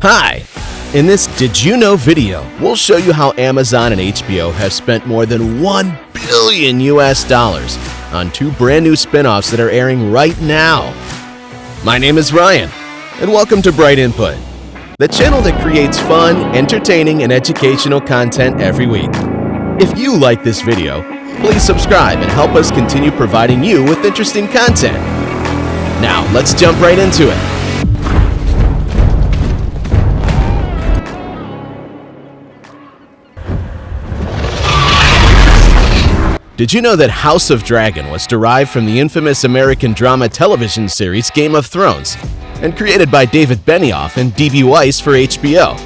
Hi! In this Did You Know video, we'll show you how Amazon and HBO have spent more than $1 billion on two brand new spin-offs that are airing right now. My name is Ryan, and welcome to Bright Input, the channel that creates fun, entertaining, and educational content every week. If you like this video, please subscribe and help us continue providing you with interesting content. Now, let's jump right into it. Did you know that House of Dragon was derived from the infamous American drama television series Game of Thrones and created by David Benioff and D.B. Weiss for HBO?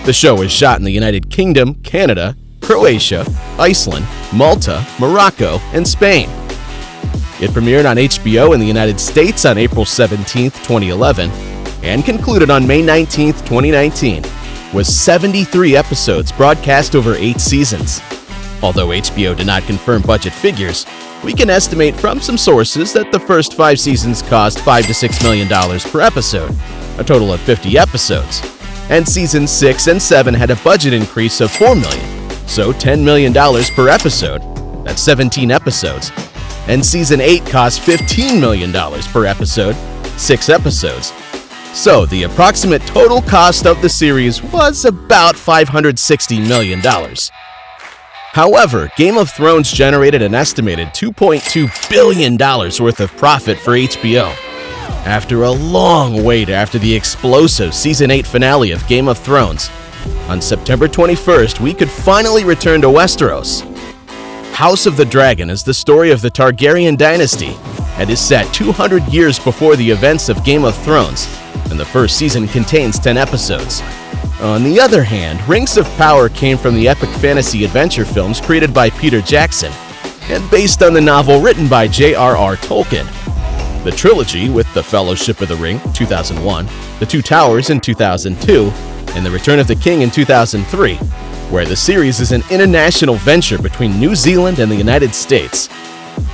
The show was shot in the United Kingdom, Canada, Croatia, Iceland, Malta, Morocco, and Spain. It premiered on HBO in the United States on April 17, 2011, and concluded on May 19, 2019, with 73 episodes broadcast over 8 seasons. Although HBO did not confirm budget figures, we can estimate from some sources that the first 5 seasons cost $5 to $6 million per episode, a total of 50 episodes, and seasons 6 and 7 had a budget increase of $4 million, so $10 million per episode, that's 17 episodes, and season 8 cost $15 million per episode, 6 episodes. So the approximate total cost of the series was about $560 million. However, Game of Thrones generated an estimated $2.2 billion worth of profit for HBO. After a long wait after the explosive Season 8 finale of Game of Thrones, on September 21st, we could finally return to Westeros. House of the Dragon is the story of the Targaryen dynasty and is set 200 years before the events of Game of Thrones, and the first season contains 10 episodes. On the other hand, Rings of Power came from the epic fantasy adventure films created by Peter Jackson and based on the novel written by J.R.R. Tolkien. The trilogy, with The Fellowship of the Ring, 2001, The Two Towers in 2002, and The Return of the King in 2003, where the series is an international venture between New Zealand and the United States.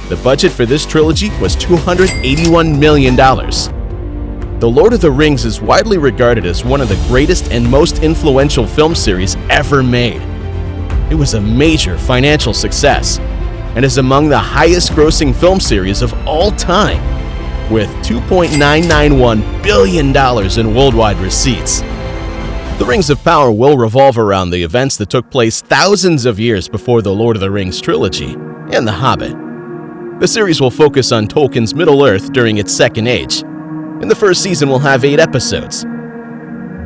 The budget for this trilogy was $281 million. The Lord of the Rings is widely regarded as one of the greatest and most influential film series ever made. It was a major financial success and is among the highest-grossing film series of all time, with $2.991 billion in worldwide receipts. The Rings of Power will revolve around the events that took place thousands of years before the Lord of the Rings trilogy and The Hobbit. The series will focus on Tolkien's Middle-earth during its second age, and the first season will have 8 episodes.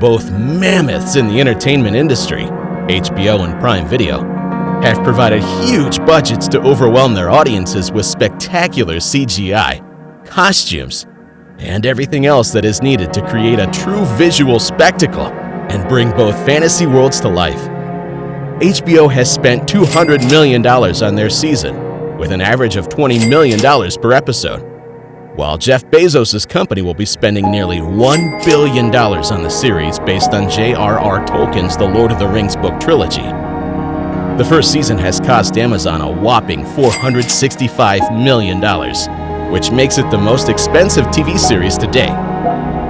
Both mammoths in the entertainment industry, HBO and Prime Video, have provided huge budgets to overwhelm their audiences with spectacular CGI, costumes, and everything else that is needed to create a true visual spectacle and bring both fantasy worlds to life. HBO has spent $200 million on their season, with an average of $20 million per episode, while Jeff Bezos' company will be spending nearly $1 billion on the series based on J.R.R. Tolkien's The Lord of the Rings book trilogy. The first season has cost Amazon a whopping $465 million, which makes it the most expensive TV series to date.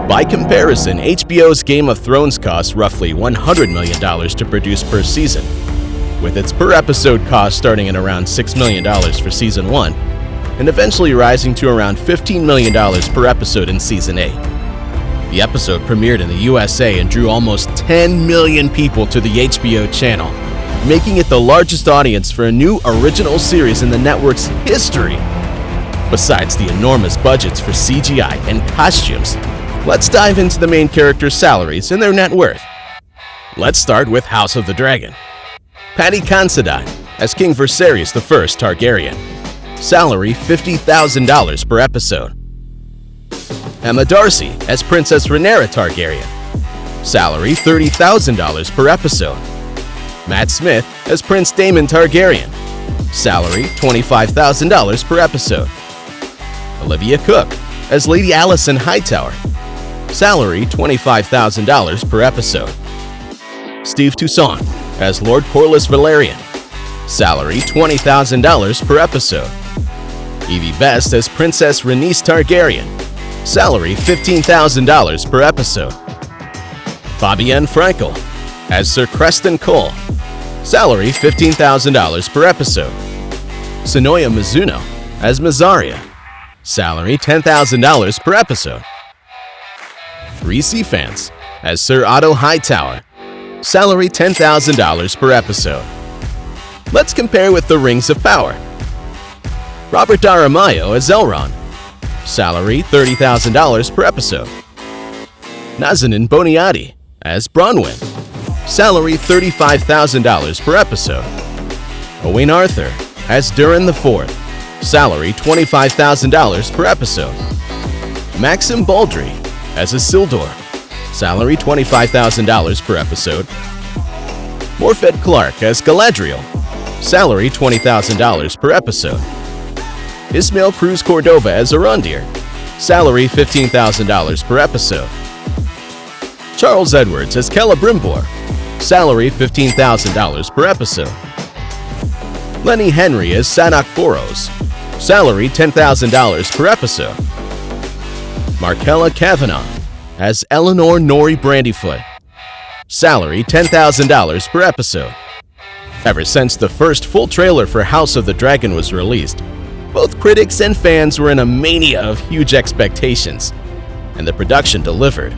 By comparison, HBO's Game of Thrones costs roughly $100 million to produce per season, with its per episode cost starting at around $6 million for Season 1, and eventually rising to around $15 million per episode in Season 8. The episode premiered in the USA and drew almost 10 million people to the HBO channel, making it the largest audience for a new original series in the network's history. Besides the enormous budgets for CGI and costumes, let's dive into the main characters' salaries and their net worth. Let's start with House of the Dragon. Paddy Considine as King Viserys I Targaryen. Salary $50,000 per episode. Emma Darcy as Princess Rhaenyra Targaryen. Salary $30,000 per episode. Matt Smith as Prince Daemon Targaryen. Salary $25,000 per episode. Olivia Cook as Lady Alicent Hightower. Salary $25,000 per episode. Steve Toussaint as Lord Corlys Velaryon. Salary $20,000 per episode. Evie Best as Princess Rhaenys Targaryen. Salary $15,000 per episode. Fabienne Frankel as Sir Creston Cole. Salary $15,000 per episode. Sonoya Mizuno as Mazaria. Salary $10,000 per episode. Reese Fans as Sir Otto Hightower. Salary $10,000 per episode. Let's compare with the Rings of Power. Robert Daramayo as Elrond. Salary $30,000 per episode. Nazanin Boniadi as Bronwyn. Salary $35,000 per episode. Owain Arthur as Durin IV. Salary $25,000 per episode. Maxim Baldry as Isildur. Salary $25,000 per episode. Morfydd Clark as Galadriel. Salary $20,000 per episode. Ismael Cruz Cordova as Arondir. Salary $15,000 per episode. Charles Edwards as Celebrimbor. Salary $15,000 per episode. Lenny Henry as Sanak Boros. Salary $10,000 per episode. Markella Kavanaugh as Eleanor Nori Brandyfoot. Salary $10,000 per episode. Ever since the first full trailer for House of the Dragon was released, both critics and fans were in a mania of huge expectations, and the production delivered.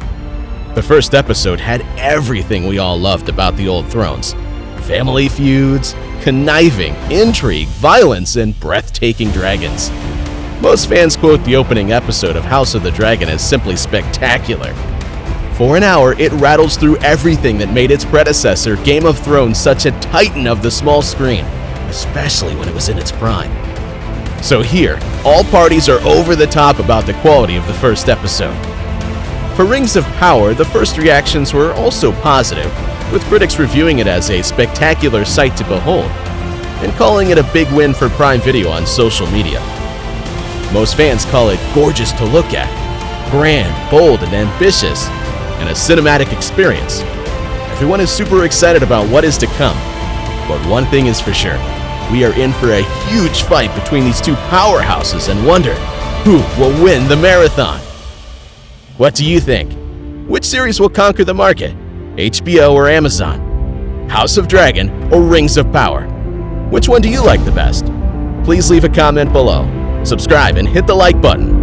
The first episode had everything we all loved about the old Thrones: family feuds, conniving, intrigue, violence, and breathtaking dragons. Most fans quote the opening episode of House of the Dragon as simply spectacular. For an hour, it rattles through everything that made its predecessor, Game of Thrones, such a titan of the small screen, especially when it was in its prime. So here, all parties are over the top about the quality of the first episode. For Rings of Power, the first reactions were also positive, with critics reviewing it as a spectacular sight to behold, and calling it a big win for Prime Video on social media. Most fans call it gorgeous to look at, grand, bold, and ambitious, and a cinematic experience. Everyone is super excited about what is to come, but one thing is for sure: we are in for a huge fight between these two powerhouses and wonder who will win the marathon. What do you think? Which series will conquer the market? HBO or Amazon? House of Dragon or Rings of Power? Which one do you like the best? Please leave a comment below, subscribe, and hit the like button.